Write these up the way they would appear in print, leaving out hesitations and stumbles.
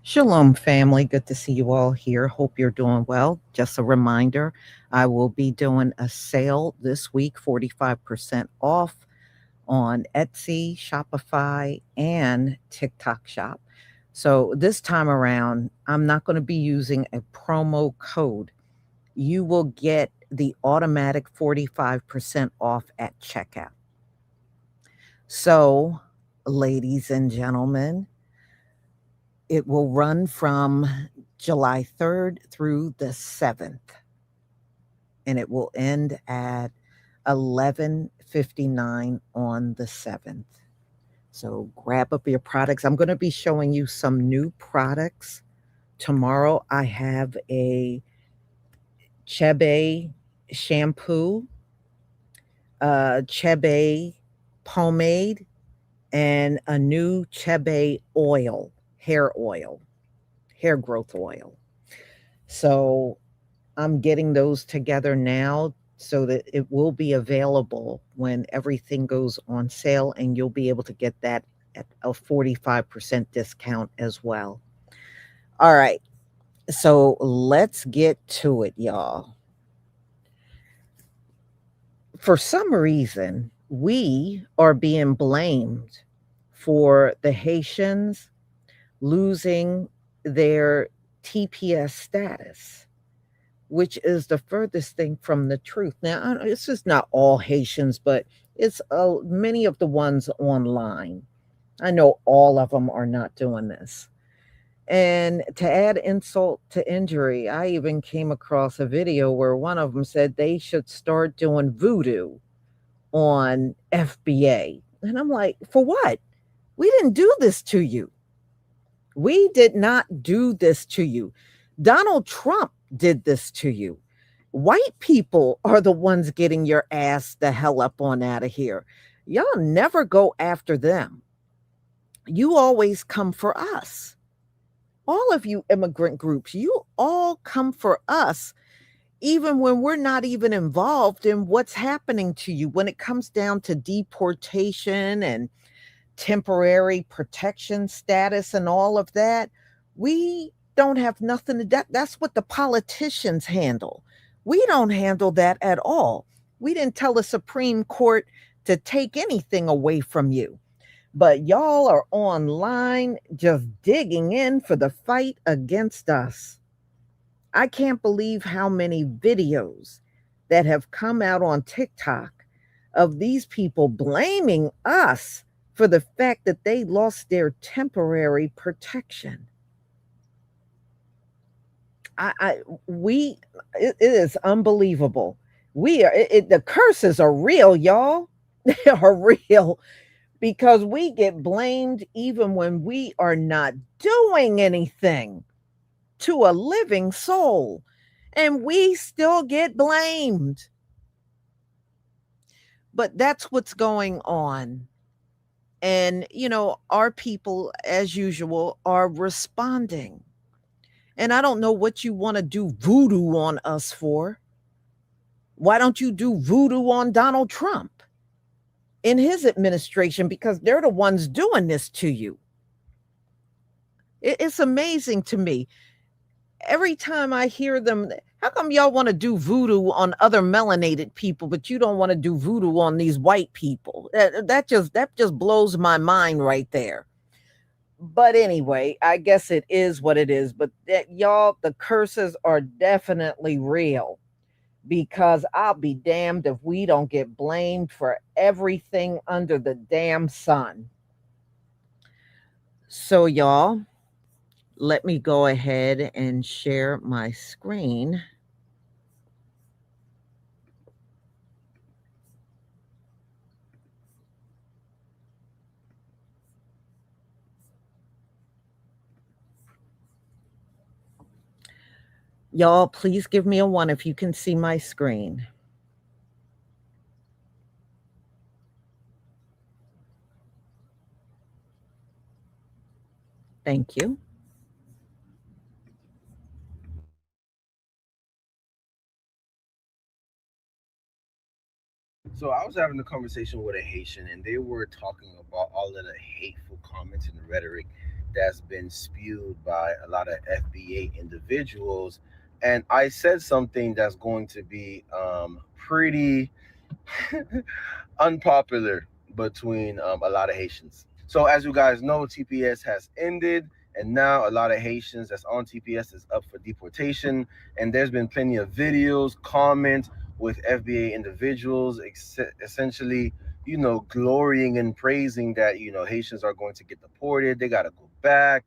Shalom, family. Good to see you all here. Hope you're doing well. Just a reminder, I will be doing a sale this week, 45% off on Etsy, Shopify, and TikTok Shop. So this time around, I'm not going to be using a promo code. You will get the automatic 45% off at checkout. So, ladies and gentlemen, it will run from July 3rd through the 7th, and it will end at 11:59 on the 7th. So grab up your products. I'm going to be showing you some new products. Tomorrow I have a Chebe shampoo, Chebe pomade, and a new Chebe oil, hair growth oil. So I'm getting those together now so that it will be available when everything goes on sale, and you'll be able to get that at a 45% discount as well. All right. So let's get to it, y'all. For some reason, we are being blamed for the Haitians losing their TPS status, which is the furthest thing from the truth. Now, this is not all Haitians, but it's many of the ones online. I know all of them are not doing this. And to add insult to injury, I even came across a video where one of them said they should start doing voodoo on FBA. And I'm like, for what? We didn't do this to you. We did not do this to you. Donald Trump did this to you. White people are the ones getting your ass the hell up on out of here. Y'all never go after them. You always come for us. All of you immigrant groups, you all come for us, even when we're not even involved in what's happening to you. When it comes down to deportation and temporary protection status and all of that, we don't have nothing to do. That's what the politicians handle. We don't handle that at all. We didn't tell the Supreme Court to take anything away from you. But y'all are online just digging in for the fight against us. I can't believe how many videos that have come out on TikTok of these people blaming us for the fact that they lost their temporary protection. It is unbelievable. The curses are real, y'all. They are real, because we get blamed even when we are not doing anything to a living soul, and we still get blamed. But that's what's going on. And, our people, as usual, are responding. And I don't know what you want to do voodoo on us for. Why don't you do voodoo on Donald Trump in his administration? Because they're the ones doing this to you. It's amazing to me. Every time I hear them, how come y'all want to do voodoo on other melanated people, but you don't want to do voodoo on these white people? That just blows my mind right there. But anyway, I guess it is what it is. But y'all, the curses are definitely real, because I'll be damned if we don't get blamed for everything under the damn sun. So, y'all, let me go ahead and share my screen. Y'all, please give me a 1 if you can see my screen. Thank you. So I was having a conversation with a Haitian, and they were talking about all of the hateful comments and rhetoric that's been spewed by a lot of FBA individuals. And I said something that's going to be pretty unpopular between a lot of Haitians. So as you guys know, TPS has ended, and now a lot of Haitians that's on TPS is up for deportation. And there's been plenty of videos, comments with FBA individuals, essentially, glorying and praising that Haitians are going to get deported. They got to go back.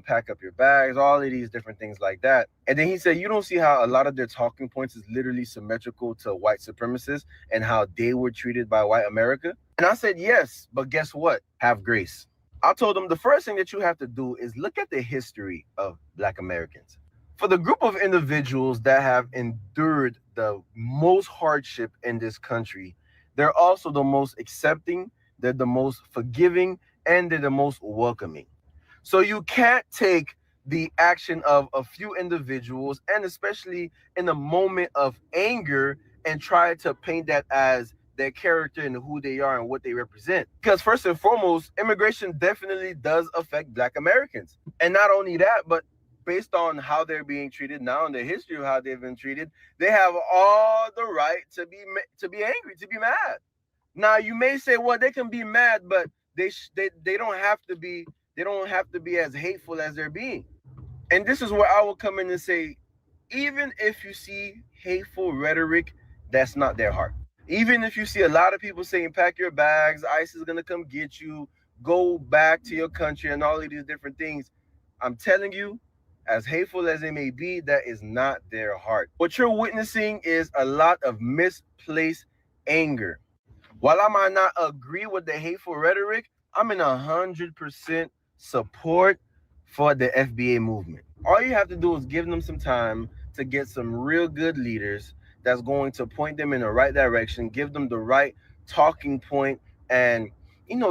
Pack up your bags, all of these different things like that. And then he said, you don't see how a lot of their talking points is literally symmetrical to white supremacists and how they were treated by white America. And I said, yes, but guess what? Have grace. I told them the first thing that you have to do is look at the history of Black Americans. For the group of individuals that have endured the most hardship in this country, they're also the most accepting, they're the most forgiving, and they're the most welcoming. So you can't take the action of a few individuals, and especially in a moment of anger, and try to paint that as their character and who they are and what they represent. Because first and foremost, immigration definitely does affect Black Americans. And not only that, but based on how they're being treated now and the history of how they've been treated, they have all the right to be angry, to be mad. Now you may say, well, they can be mad, but they don't have to be. They don't have to be as hateful as they're being. And this is where I will come in and say, even if you see hateful rhetoric, that's not their heart. Even if you see a lot of people saying, pack your bags, ICE is going to come get you, go back to your country, and all of these different things, I'm telling you, as hateful as they may be, that is not their heart. What you're witnessing is a lot of misplaced anger. While I might not agree with the hateful rhetoric, I'm in 100% support for the FBA movement. All you have to do is give them some time to get some real good leaders that's going to point them in the right direction, give them the right talking point, and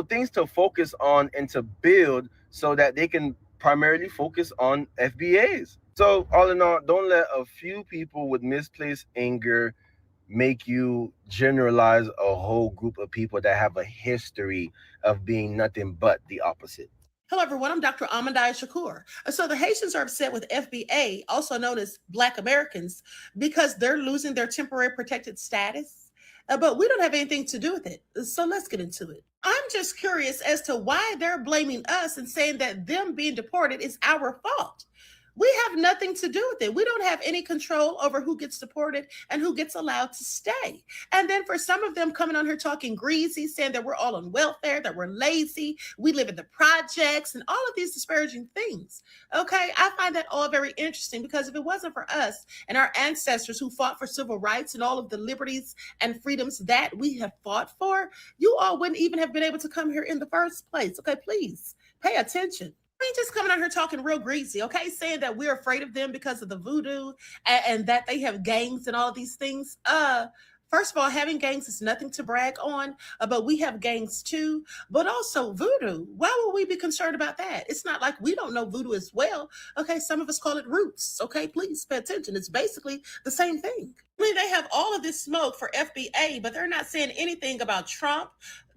things to focus on and to build so that they can primarily focus on FBAs. So all in all, don't let a few people with misplaced anger make you generalize a whole group of people that have a history of being nothing but the opposite. Hello, everyone. I'm Dr. Amandaya Shakur. So the Haitians are upset with FBA, also known as Black Americans, because they're losing their temporary protected status. But we don't have anything to do with it. So let's get into it. I'm just curious as to why they're blaming us and saying that them being deported is our fault. We have nothing to do with it. We don't have any control over who gets deported and who gets allowed to stay. And then for some of them coming on here talking greasy, saying that we're all on welfare, that we're lazy, we live in the projects, and all of these disparaging things. Okay, I find that all very interesting because if it wasn't for us and our ancestors who fought for civil rights and all of the liberties and freedoms that we have fought for, you all wouldn't even have been able to come here in the first place. Okay, please pay attention. I ain't just coming out here talking real greasy, okay? Saying that we're afraid of them because of the voodoo and that they have gangs and all of these things. First of all, having gangs is nothing to brag on, but we have gangs too. But also voodoo. Why would we be concerned about that? It's not like we don't know voodoo as well. Okay, some of us call it roots. Okay, please pay attention. It's basically the same thing. I mean, they have all of this smoke for FBA, but they're not saying anything about Trump,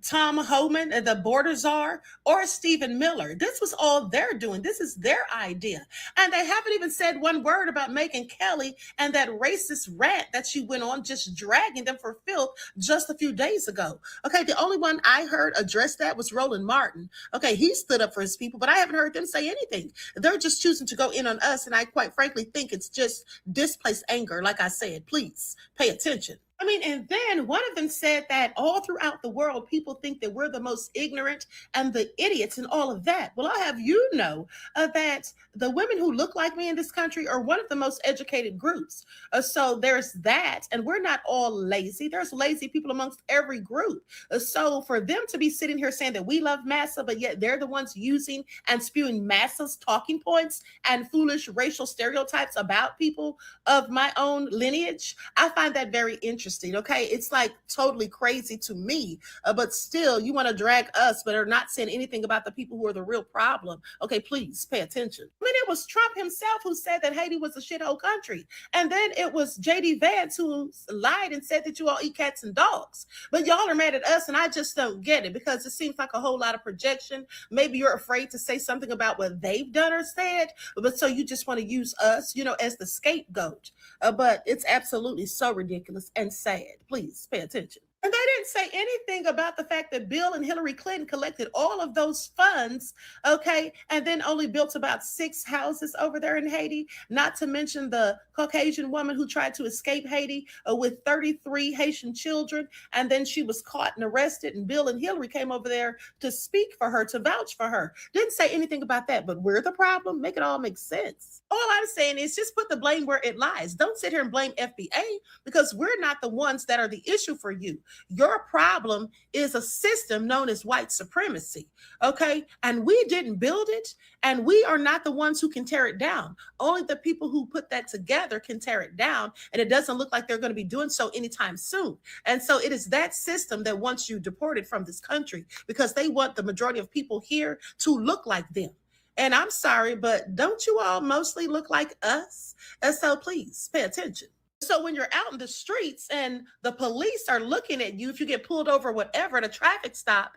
Tom Homan, the border czar, or Stephen Miller. This was all they're doing. This is their idea. And they haven't even said one word about Megyn Kelly and that racist rant that she went on, just dragging them for filth just a few days ago. Okay, the only one I heard address that was Roland Martin. Okay, he stood up for his people, but I haven't heard them say anything. They're just choosing to go in on us, and I quite frankly think it's just displaced anger. Like I said, please pay attention. I mean, and then one of them said that all throughout the world, people think that we're the most ignorant and the idiots and all of that. Well, I have you know that the women who look like me in this country are one of the most educated groups. So there's that. And we're not all lazy. There's lazy people amongst every group. So for them to be sitting here saying that we love massa, but yet they're the ones using and spewing massa's talking points and foolish racial stereotypes about people of my own lineage, I find that very interesting. interesting. Okay, it's like totally crazy to me, but still you want to drag us but are not saying anything about the people who are the real problem. Okay, please pay attention. I mean, it was Trump himself who said that Haiti was a shithole country, and then it was JD Vance who lied and said that you all eat cats and dogs. But y'all are mad at us, and I just don't get it, because it seems like a whole lot of projection. Maybe you're afraid to say something about what they've done or said, but so you just want to use us, as the scapegoat. But it's absolutely so ridiculous and sad. Please pay attention. And they didn't say anything about the fact that Bill and Hillary Clinton collected all of those funds, okay, and then only built about 6 houses over there in Haiti, not to mention the Caucasian woman who tried to escape Haiti with 33 Haitian children, and then she was caught and arrested, and Bill and Hillary came over there to speak for her, to vouch for her. Didn't say anything about that, but we're the problem. Make it all make sense. All I'm saying is just put the blame where it lies. Don't sit here and blame FBA, because we're not the ones that are the issue for you. Your problem is a system known as white supremacy, okay? And we didn't build it, and we are not the ones who can tear it down. Only the people who put that together can tear it down, and it doesn't look like they're going to be doing so anytime soon. And so it is that system that wants you deported from this country, because they want the majority of people here to look like them. And I'm sorry, but don't you all mostly look like us? And so please pay attention. So when you're out in the streets and the police are looking at you, if you get pulled over, whatever, at a traffic stop,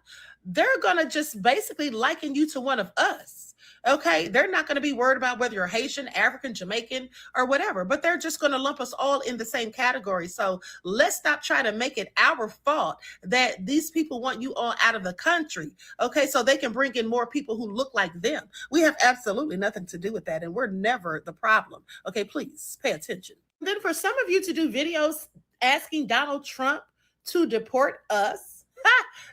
they're going to just basically liken you to one of us. Okay, they're not going to be worried about whether you're Haitian, African, Jamaican, or whatever, but they're just going to lump us all in the same category. So let's stop trying to make it our fault that these people want you all out of the country. Okay, so they can bring in more people who look like them. We have absolutely nothing to do with that, and we're never the problem. Okay, please pay attention. Then for some of you to do videos asking Donald Trump to deport us,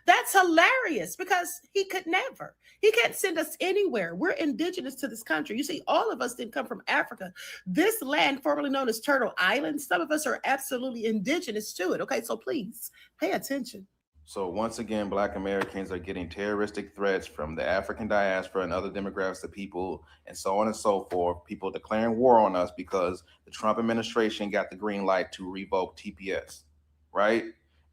that's hilarious, because he could never. He can't send us anywhere. We're indigenous to this country. You see, all of us didn't come from Africa. This land, formerly known as Turtle Island, some of us are absolutely indigenous to it. Okay, so please pay attention. So once again, Black Americans are getting terroristic threats from the African diaspora and other demographics of people, and so on and so forth. People declaring war on us because the Trump administration got the green light to revoke TPS, right?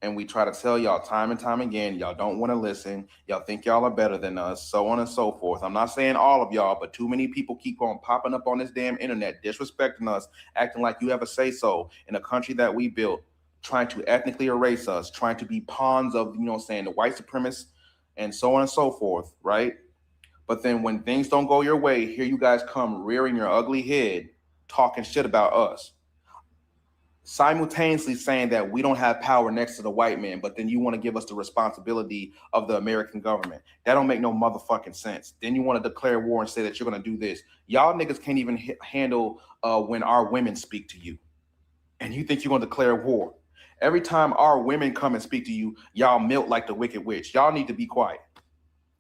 And we try to tell y'all time and time again, y'all don't want to listen. Y'all think y'all are better than us, so on and so forth. I'm not saying all of y'all, but too many people keep on popping up on this damn internet, disrespecting us, acting like you have a say-so in a country that we built, trying to ethnically erase us, trying to be pawns of, the white supremacists and so on and so forth, right? But then when things don't go your way, here you guys come rearing your ugly head, talking shit about us, simultaneously saying that we don't have power next to the white man, but then you want to give us the responsibility of the American government. That don't make no motherfucking sense. Then you want to declare war and say that you're going to do this. Y'all niggas can't even handle when our women speak to you. And you think you're going to declare war. Every time our women come and speak to you, y'all melt like the Wicked Witch. Y'all need to be quiet,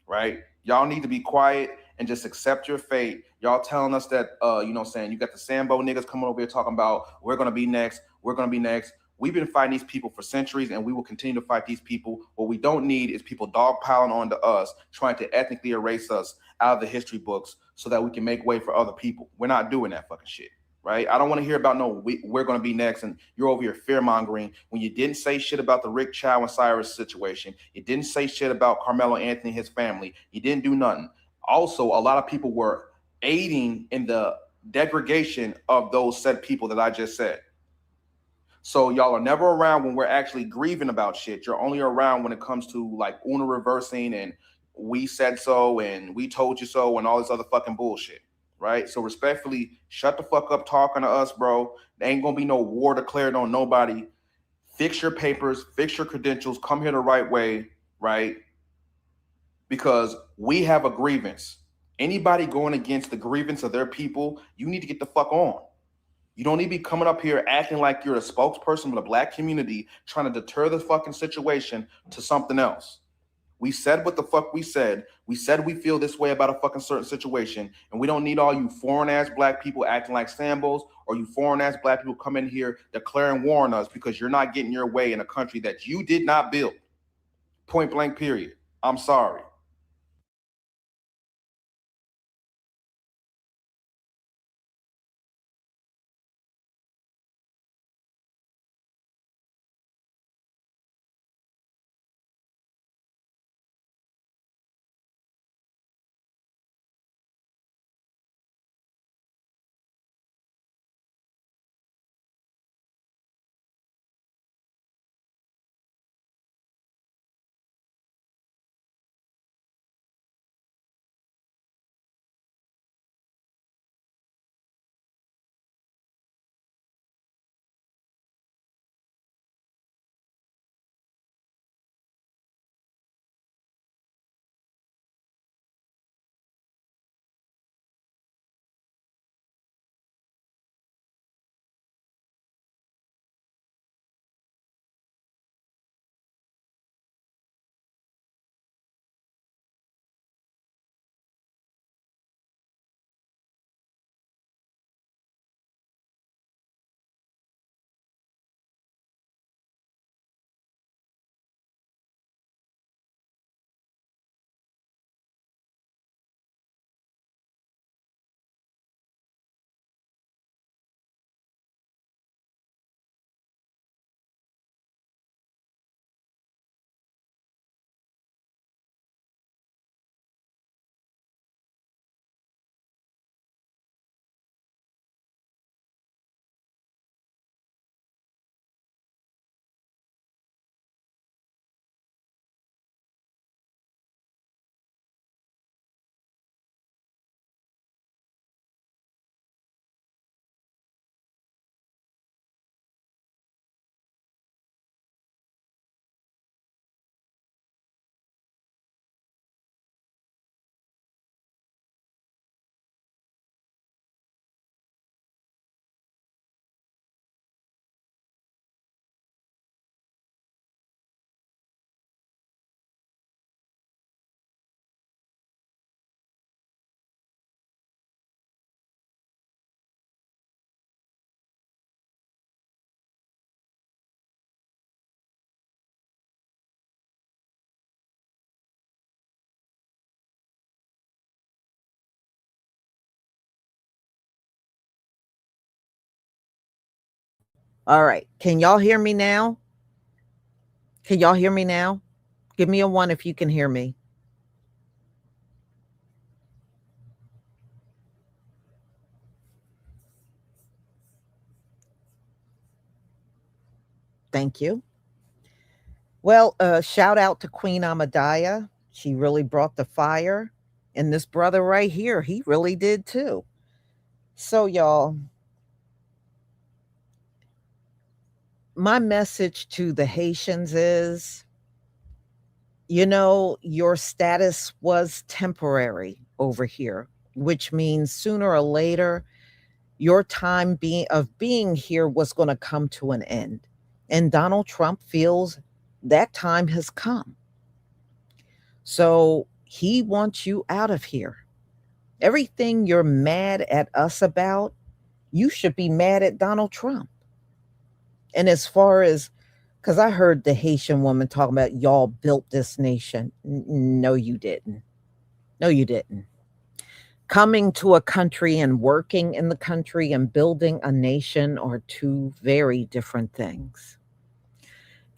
right? Y'all need to be quiet and just accept your fate. Y'all telling us that, you got the Sambo niggas coming over here talking about we're going to be next. We're going to be next. We've been fighting these people for centuries, and we will continue to fight these people. What we don't need is people dogpiling onto us, trying to ethnically erase us out of the history books so that we can make way for other people. We're not doing that fucking shit. Right? I don't want to hear about we're going to be next, and you're over here fear mongering when you didn't say shit about the Rick Chow and Cyrus situation. You didn't say shit about Carmelo Anthony and his family. You didn't do nothing. Also, a lot of people were aiding in the degradation of those said people that I just said. So y'all are never around when we're actually grieving about shit. You're only around when it comes to like UNA reversing and we said so and we told you so and all this other fucking bullshit. Right? So respectfully, shut the fuck up talking to us, bro. There ain't gonna be no war declared on nobody. Fix your papers, fix your credentials, come here the right way, right? Because we have a grievance. Anybody going against the grievance of their people, you need to get the fuck on. You don't need to be coming up here acting like you're a spokesperson for the Black community, trying to deter the fucking situation to something else. We said what the fuck we said. We said we feel this way about a fucking certain situation, and we don't need all you foreign-ass Black people acting like Sambos or you foreign-ass Black people come in here declaring war on us because you're not getting your way in a country that you did not build. Point blank, period. I'm sorry. All right. Can y'all hear me now? Can y'all hear me now? Give me a one if you can hear me. Thank you. Well, shout out to Queen Amadiah. She really brought the fire. And this brother right here, he really did too. So, y'all, my message to the Haitians is, your status was temporary over here, which means sooner or later, your time being here was going to come to an end. And Donald Trump feels that time has come. So he wants you out of here. Everything you're mad at us about, you should be mad at Donald Trump. And as far as, because I heard the Haitian woman talking about y'all built this nation. No, you didn't. No, you didn't. Coming to a country and working in the country and building a nation are two very different things.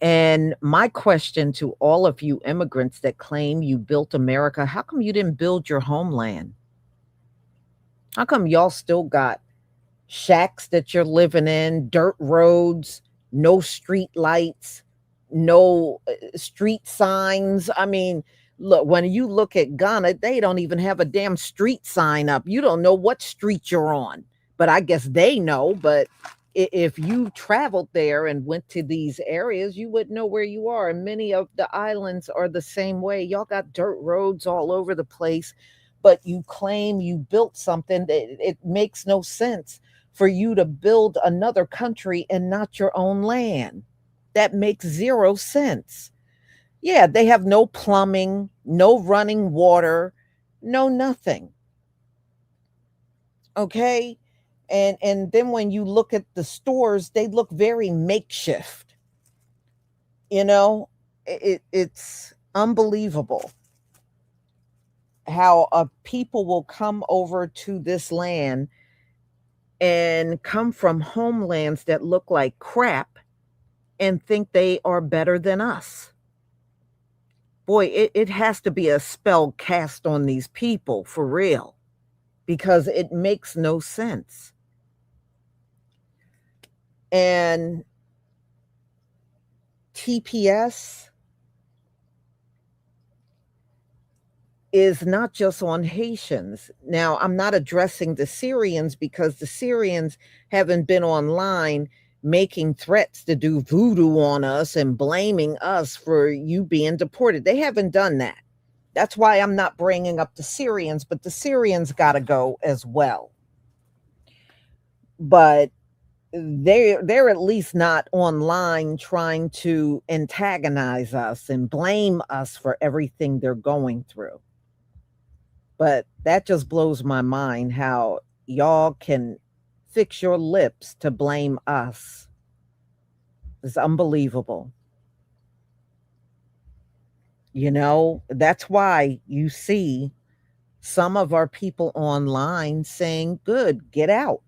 And my question to all of you immigrants that claim you built America, how come you didn't build your homeland? How come y'all still got shacks that you're living in, dirt roads, no street lights, no street signs? I mean, look, when you look at Ghana, they don't even have a damn street sign up. You don't know what street you're on, but I guess they know. But if you traveled there and went to these areas, you would know where you are. And many of the islands are the same way. Y'all got dirt roads all over the place, but you claim you built something that it makes no sense for you to build another country and not your own land. That makes zero sense. Yeah, they have no plumbing, no running water, no nothing. Okay? And then when you look at the stores, they look very makeshift. You know, it's unbelievable how people will come over to this land and come from homelands that look like crap and think they are better than us. Boy, it has to be a spell cast on these people for real, because it makes no sense. And TPS is not just on Haitians. Now, I'm not addressing the Syrians because the Syrians haven't been online making threats to do voodoo on us and blaming us for you being deported. They haven't done that. That's why I'm not bringing up the Syrians, but the Syrians got to go as well. But they're at least not online trying to antagonize us and blame us for everything they're going through. But that just blows my mind how y'all can fix your lips to blame us. It's unbelievable. That's why you see some of our people online saying, good, get out.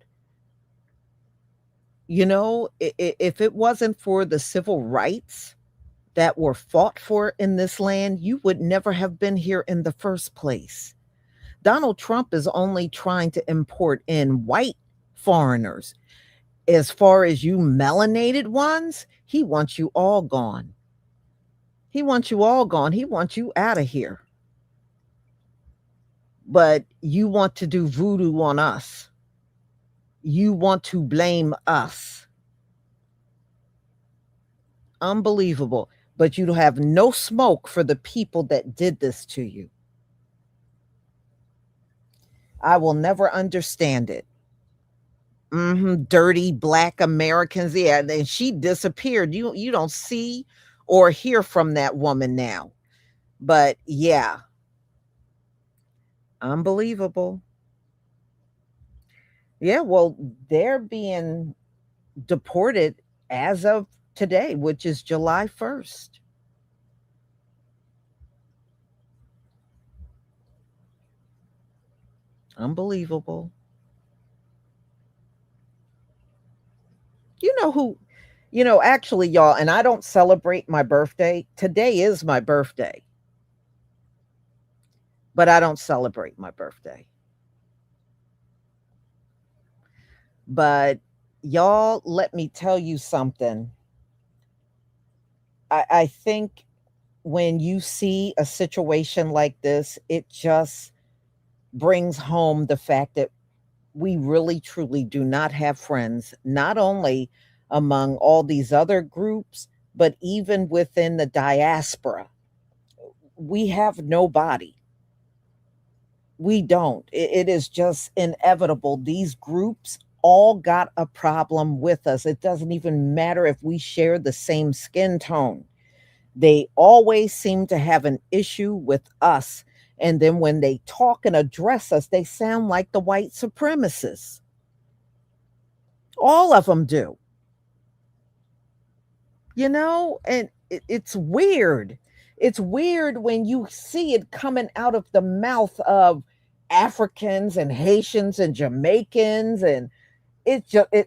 If it wasn't for the civil rights that were fought for in this land, you would never have been here in the first place. Donald Trump is only trying to import in white foreigners. As far as you melanated ones, he wants you all gone. He wants you all gone. He wants you out of here. But you want to do voodoo on us. You want to blame us. Unbelievable. But you have no smoke for the people that did this to you. I will never understand it. Dirty Black Americans. Yeah, and she disappeared. You don't see or hear from that woman now. But yeah, unbelievable. Yeah, well, they're being deported as of today, which is July 1st. Unbelievable. You know Actually, y'all, and I don't celebrate my birthday. Today is my birthday, but I don't celebrate my birthday. But y'all, let me tell you something. I think when you see a situation like this, it just brings home the fact that we really truly do not have friends, not only among all these other groups, but even within the diaspora. We have nobody. We don't. It is just inevitable. These groups all got a problem with us. It doesn't even matter if we share the same skin tone. They always seem to have an issue with us. And then when they talk and address us, they sound like the white supremacists. All of them do. And it's weird. It's weird when you see it coming out of the mouth of Africans and Haitians and Jamaicans. And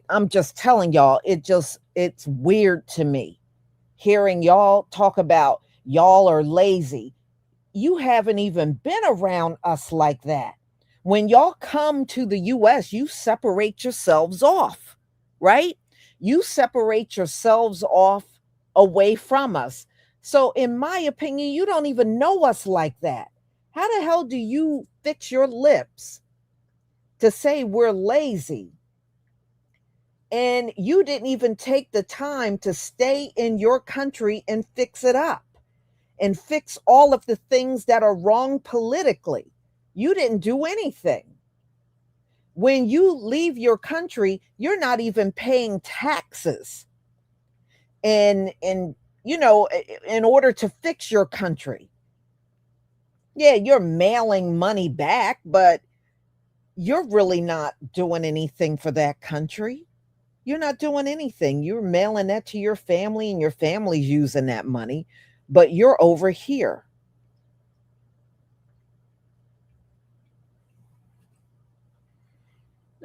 I'm just telling y'all, it's weird to me hearing y'all talk about y'all are lazy. You haven't even been around us like that. When y'all come to the US, you separate yourselves off, right? You separate yourselves off away from us. So, in my opinion, you don't even know us like that. How the hell do you fix your lips to say we're lazy? And you didn't even take the time to stay in your country and fix it up and fix all of the things that are wrong politically. You didn't do anything. When you leave your country, you're not even paying taxes and in order to fix your country. Yeah, you're mailing money back, but you're really not doing anything for that country. You're not doing anything. You're mailing that to your family and your family's using that money, but you're over here.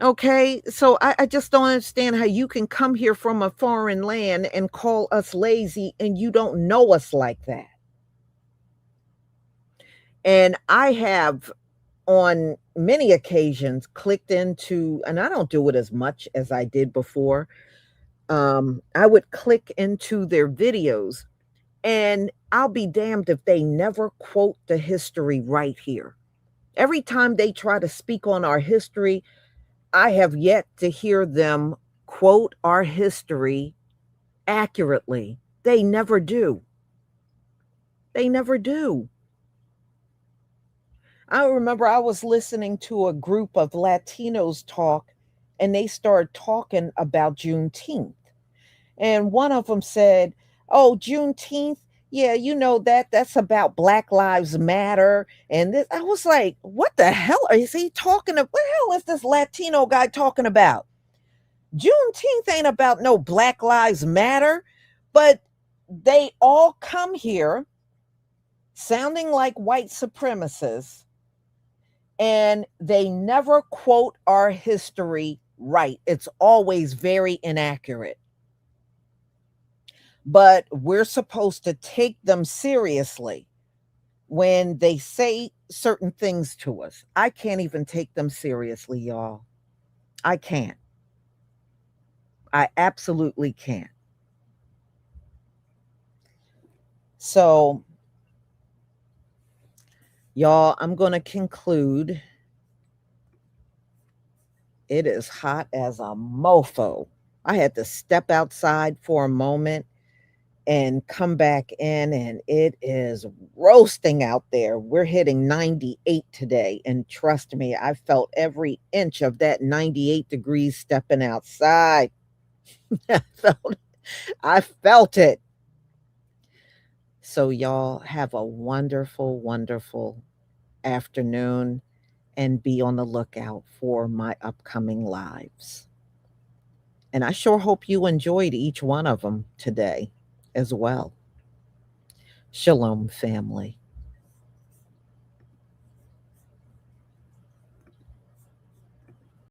Okay, so I just don't understand how you can come here from a foreign land and call us lazy and you don't know us like that. And I have on many occasions clicked into, and I don't do it as much as I did before. I would click into their videos, and I'll be damned if they never quote the history right here. Every time they try to speak on our history, I have yet to hear them quote our history accurately. They never do. They never do. I remember I was listening to a group of Latinos talk, and they started talking about Juneteenth. And one of them said, "Oh, Juneteenth, yeah, that's about Black Lives Matter." And this, I was like, "What the hell is he talking about? What the hell is this Latino guy talking about? Juneteenth ain't about no Black Lives Matter." But they all come here sounding like white supremacists, and they never quote our history right. It's always very inaccurate. But we're supposed to take them seriously when they say certain things to us. I can't even take them seriously, y'all. I can't. I absolutely can't. So, y'all, I'm going to conclude. It is hot as a mofo. I had to step outside for a moment and come back in, and it is roasting out there. We're hitting 98 today, and trust me, I felt every inch of that 98 degrees stepping outside. I felt it. So y'all have a wonderful, wonderful afternoon, and be on the lookout for my upcoming lives. And I sure hope you enjoyed each one of them today as well. Shalom, family.